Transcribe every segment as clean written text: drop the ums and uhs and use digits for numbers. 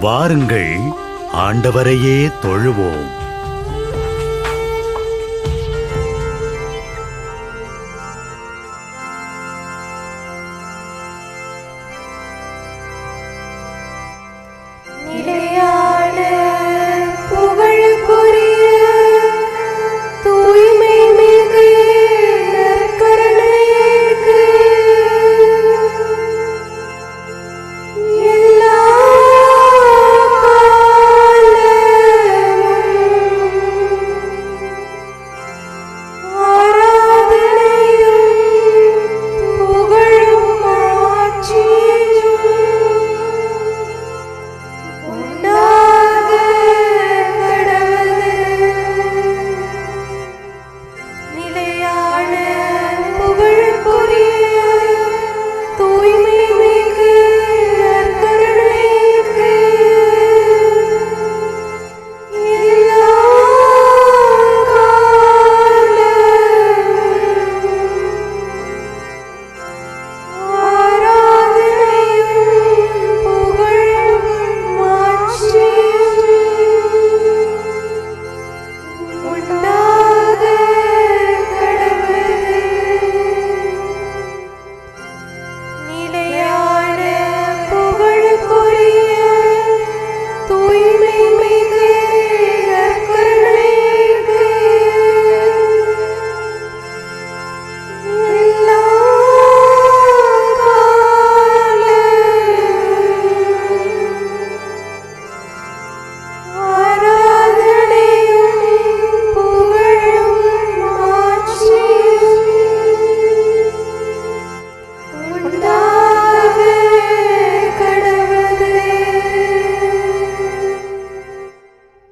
வாருங்கள், ஆண்டவரையே தொழுவோம்.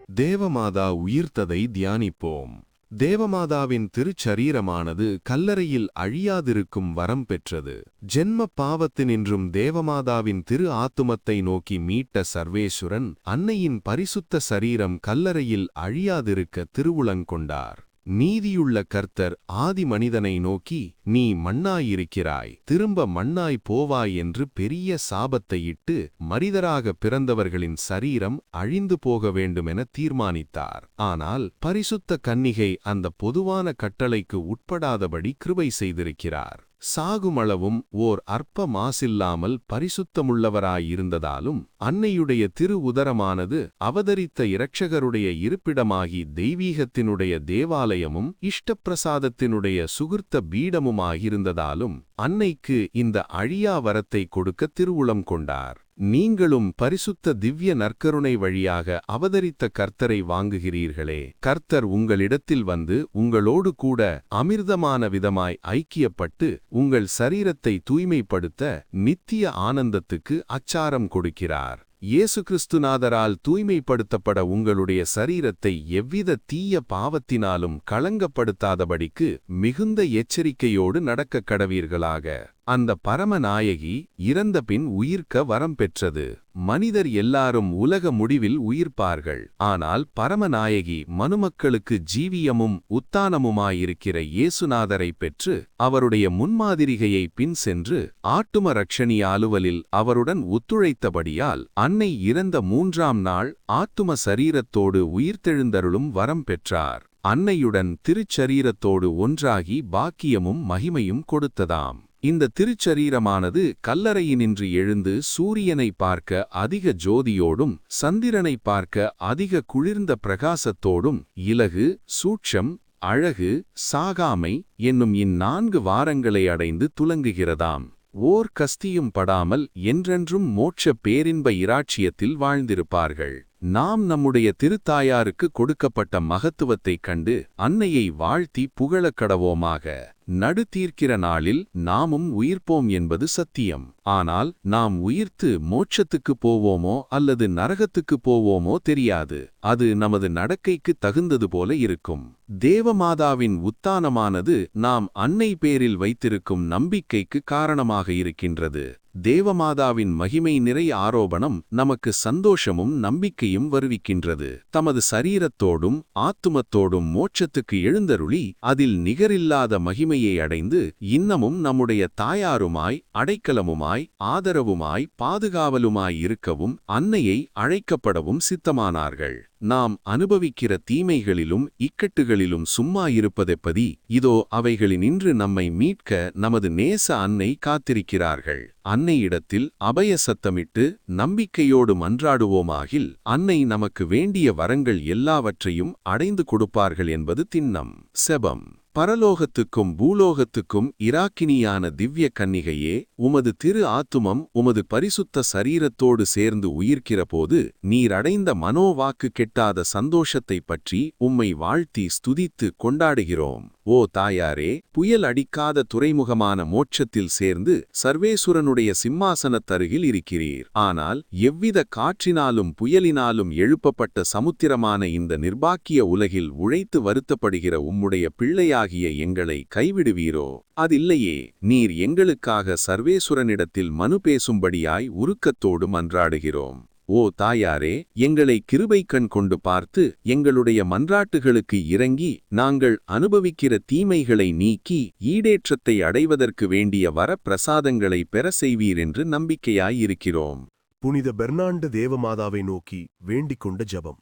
தேவமாதா உயிர்த்ததை தியானிப்போம். தேவமாதாவின் திருச்சரீரமானது கல்லறையில் அழியாதிருக்கும் வரம் பெற்றது. ஜென்ம பாவத்தினின்றும் தேவமாதாவின் திரு ஆத்துமத்தை நோக்கி மீட்ட சர்வேசுரன் அன்னையின் பரிசுத்த சரீரம் கல்லறையில் அழியாதிருக்க திருவுளங்கொண்டார். நீதியுள்ள கர்த்தர் ஆதி மனிதனை நோக்கி, நீ மண்ணாயிருக்கிறாய், திரும்ப மண்ணாய் போவாய் என்று பெரிய சாபத்தை இட்டு மனிதராக பிறந்தவர்களின் சரீரம் அழிந்து போக வேண்டுமென தீர்மானித்தார். ஆனால் பரிசுத்த கன்னிகை அந்த பொதுவான கட்டளைக்கு உட்படாதபடி கிருபை செய்திருக்கிறார். சாகுமளவும் ஓர் அற்ப மாசில்லாமல் பரிசுத்தமுள்ளவராயிருந்ததாலும் அன்னையுடைய திரு உதரமானது அவதரித்த இரட்சகருடைய இருப்பிடமாகி தெய்வீகத்தினுடைய தேவாலயமும் இஷ்டப்பிரசாதத்தினுடைய சுகிர்த்த பீடமுமாயிருந்ததாலும் அன்னைக்கு இந்த அழியா வரத்தை கொடுக்க திருவுளம் கொண்டார். நீங்களும் பரிசுத்த திவ்ய நற்கருணை வழியாக அவதரித்த கர்த்தரை வாங்குகிறீர்களே. கர்த்தர் உங்களிடத்தில் வந்து உங்களோடு கூட அமிர்தமான விதமாய் ஐக்கியப்பட்டு உங்கள் சரீரத்தை தூய்மைப்படுத்த நித்திய ஆனந்தத்துக்கு அச்சாரம் கொடுக்கிறார். இயேசு கிறிஸ்துநாதரால் தூய்மைப்படுத்தப்பட உங்களுடைய சரீரத்தை எவ்வித தீய பாவத்தினாலும் களங்கப்படுத்தாதபடிக்கு மிகுந்த எச்சரிக்கையோடு நடக்கக் கடவீர்களாக. அந்த பரமநாயகி இறந்தபின் உயிர்க்க வரம் பெற்றது. மனிதர் எல்லாரும் உலக முடிவில் உயிர்ப்பார்கள். ஆனால் பரமநாயகி மனுமக்களுக்கு ஜீவியமும் உத்தானமுமாயிருக்கிற இயேசுநாதரை பெற்று அவருடைய முன்மாதிரிகையை பின் சென்று ஆட்டும ரட்சணி அலுவலில் அவருடன் ஒத்துழைத்தபடியால் அன்னை இறந்த 3ஆம் நாள் ஆத்தும சரீரத்தோடு உயிர்த்தெழுந்தருளும் வரம் பெற்றார். அன்னையுடன் திருச்சரீரத்தோடு ஒன்றாகி பாக்கியமும் மகிமையும் கொடுத்ததாம். இந்த திருச்சரீரமானது கல்லறையினின்று எழுந்து சூரியனை பார்க்க அதிக ஜோதியோடும் சந்திரனை பார்க்க அதிக குளிர்ந்த பிரகாசத்தோடும் இலகு, சூட்சம், அழகு, சாகாமை என்னும் 4 வாரங்களை அடைந்து துலங்குகிறதாம். ஓர் கஸ்தியும் படாமல் என்றென்றும் மோட்ச பேரின்ப இராட்சியத்தில் வாழ்ந்திருப்பார்கள். நாம் நம்முடைய திருத்தாயாருக்கு கொடுக்கப்பட்ட மகத்துவத்தைக் கண்டு அன்னையை வாழ்த்தி புகழக் கடவோமாக. நடுத்தீர்க்கிற நாளில் நாமும் உயிர்ப்போம் என்பது சத்தியம். ஆனால் நாம் உயிர்த்து மோட்சத்துக்குப் போவோமோ அல்லது நரகத்துக்குப் போவோமோ தெரியாது. அது நமது நடக்கைக்கு தகுந்தது போல இருக்கும். தேவமாதாவின் உத்தானமானது நாம் அன்னை பேரில் வைத்திருக்கும் நம்பிக்கைக்கு காரணமாக இருக்கின்றது. தேவமாதாவின் மகிமை நிறை ஆரோபணம் நமக்கு சந்தோஷமும் நம்பிக்கையும் வருவிக்கின்றது. தமது சரீரத்தோடும் ஆத்துமத்தோடும் மோட்சத்துக்கு எழுந்தருளி அதில் நிகரில்லாத மகிமையை அடைந்து இன்னமும் நம்முடைய தாயாருமாய் அடைக்கலமுமாய் ஆதரவுமாய் பாதுகாவலுமாய் இருக்கவும் அன்னையை அழைக்கப்படவும் சித்தமானார்கள். நாம் அனுபவிக்கிற தீமைகளிலும் இக்கட்டுகளிலும் சும்மா இருப்பதெப்பதி, இதோ அவைகளினின்று நம்மை மீட்க நமது நேச அன்னை காத்திருக்கிறார்கள். அன்னையிடத்தில் அபய சத்தமிட்டு நம்பிக்கையோடு மன்றாடுவோமாகில் அன்னை நமக்கு வேண்டிய வரங்கள் எல்லாவற்றையும் அடைந்து கொடுப்பார்கள் என்பது திண்ணம். செபம். பரலோகத்துக்கும் பூலோகத்துக்கும் இராக்கினியான திவ்ய கன்னிகையே, உமது திரு ஆத்துமம் உமது பரிசுத்த சரீரத்தோடு சேர்ந்து உயிர்க்கிறபோது நீர் அடைந்த மனோவாக்கு கெட்டாத சந்தோஷத்தைப் பற்றி உம்மை வாழ்த்தி ஸ்துதித்து கொண்டாடுகிறோம். ஓ தாயாரே, புயல் அடிக்காத துறைமுகமான மோட்சத்தில் சேர்ந்து சர்வேசுரனுடைய சிம்மாசனத்தருகில் இருக்கிறீர். ஆனால் எவ்வித காற்றினாலும் புயலினாலும் எழுப்பப்பட்ட சமுத்திரமான இந்த நிர்பாக்கிய உலகில் உழைத்து வருத்தப்படுகிற உம்முடைய பிள்ளையாகிய எங்களை கைவிடுவீரோ? அதில்லையே. நீர் எங்களுக்காக சர்வேசுரனிடத்தில் மனு பேசும்படியாய் உருக்கத்தோடு மன்றாடுகிறோம். ஓ தாயாரே, எங்களை கிருபை கண் கொண்டு பார்த்து எங்களுடைய மன்றாட்டுகளுக்கு இறங்கி நாங்கள் அனுபவிக்கிற தீமைகளை நீக்கி ஈடேற்றத்தை அடைவதற்கு வேண்டிய வரப்பிரசாதங்களை பெற செய்வீர் என்று நம்பிக்கையாயிருக்கிறோம். புனித பெர்னாண்டு தேவமாதாவை நோக்கி வேண்டிக் கொண்ட ஜெபம்.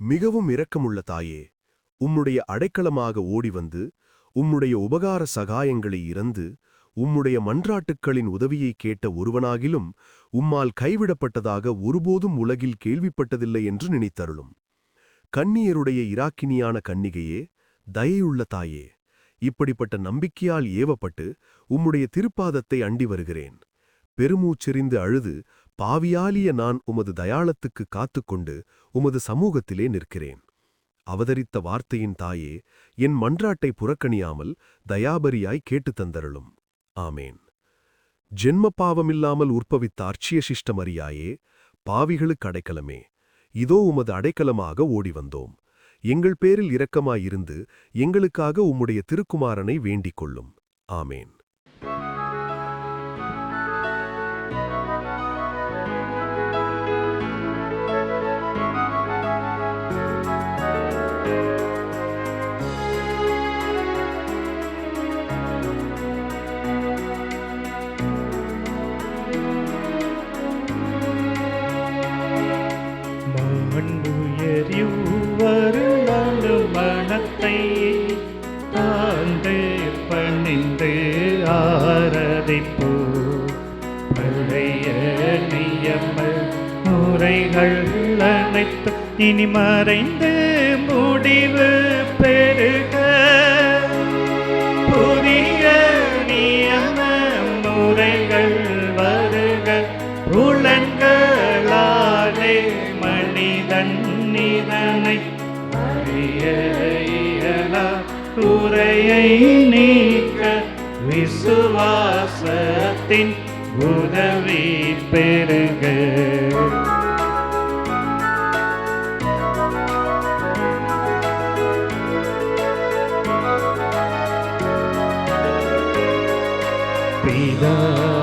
மிகவும் இரக்கமுள்ள தாயே, உம்முடைய அடைக்கலமாக ஓடிவந்து உம்முடைய உபகார சகாயங்களை இறந்து உம்முடைய மன்றாட்டுக்களின் உதவியை கேட்ட ஒருவனாகிலும் உம்மால் கைவிடப்பட்டதாக ஒருபோதும் உலகில் கேள்விப்பட்டதில்லை என்று நினைத்தருளும். கன்னியருடைய இராக்கினியான கன்னிகையே, தயையுள்ள தாயே, இப்படிப்பட்ட நம்பிக்கையால் ஏவப்பட்டு உம்முடைய திருப்பாதத்தை அண்டி வருகிறேன். பெருமூச்செறிந்து அழுது பாவியாலிய நான் உமது தயாளத்துக்கு காத்துக்கொண்டு உமது சமூகத்திலே நிற்கிறேன். அவதரித்த வார்த்தையின் தாயே, என் மன்றாட்டை புறக்கணியாமல் தயாபரியாய் கேட்டுத் தந்தருளும். ஆமேன். ஜென்ம பாவமில்லாமல் உற்பவித்த அர்ச்சிய சிஷ்டமரியாயே, பாவிகளுக்கு அடைக்கலமே, இதோ உமது அடைக்கலமாக ஓடி வந்தோம். எங்கள் பேரில் இரக்கமாயிருந்து எங்களுக்காக உம்முடைய திருக்குமாரனை வேண்டிக் கொள்ளும். ஆமேன். மனத்தை தாழ்ந்து பணிந்து ஆராதிப்போ, பழைய நியம முறைகள் அனைத்து இனி மறைந்து முடிவு பெருக, புதிய நியம முறைகள் வருக. புலன்களாலே மனிதன் இதனை அறிய இயலா, குறையை நீக்க விசுவாசத்தின் உதவி பெருக.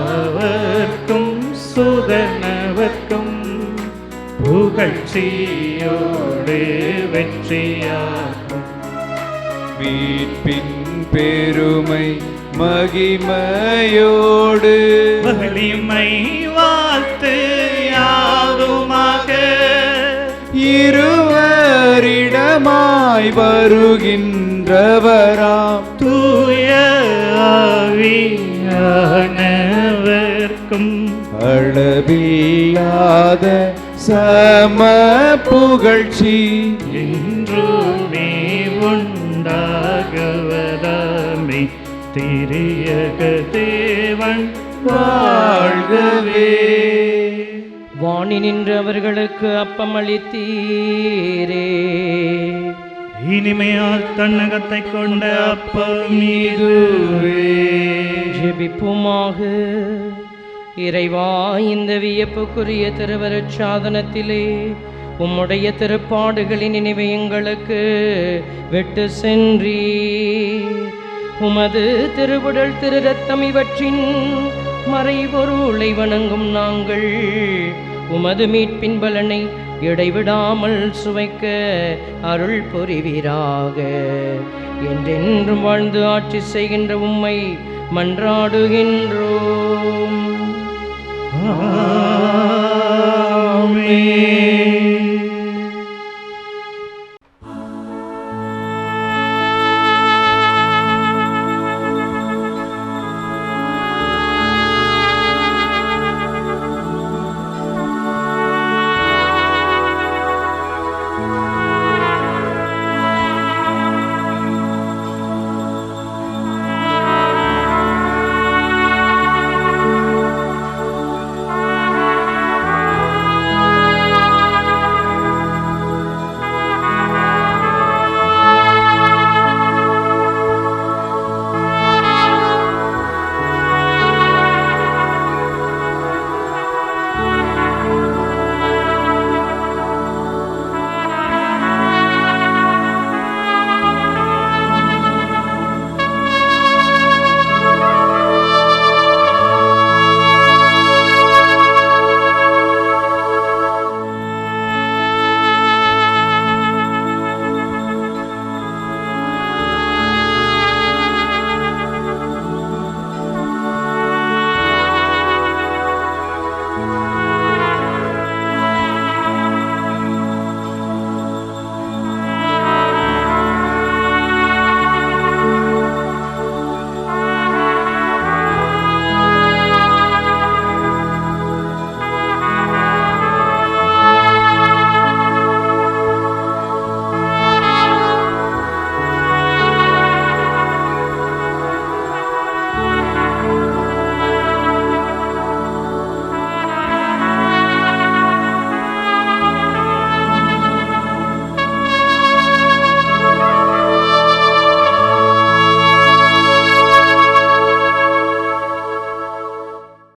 பிதாவர்க்கும் சுதனவர்க்கும் புகழ்ச்சியோடு வெற்றியாகும், மீட்பின் பெருமை மகிமையோடு வலிமை வாழ்த்து யாவுமாக. இருவரிடமாய் வருகின்றவராம் தூய ஆவியானவர்க்கும் அளவில்லாத சம புகழ்ச்சி என்றுமே உண்டாகவதாமே. திரியக தேவன் வாழ்கவே. வாணி நின்று அவர்களுக்கு அப்பம் அளித்தீரே, இனிமையால் தன்னகத்தை கொண்ட அப்பம் இதுவே. ஜெபிப்புமாக. இறைவா, இந்த வியப்புக்குரிய திருவருட் சாதனத்திலே உம்முடைய திருப்பாடுகளின் நினைவை எங்களுக்கு விட்டு சென்றீர். உமது திருவுடல் திரு ரத்தம் இவற்றின் மறைபொருளை வணங்கும் நாங்கள் உமது மீட்பின் பலனை இடைவிடாமல் சுவைக்க அருள் புரிவீராக. என்றென்றும் வாழ்ந்து ஆட்சி செய்கின்ற உம்மை மன்றாடுகின்றோம்.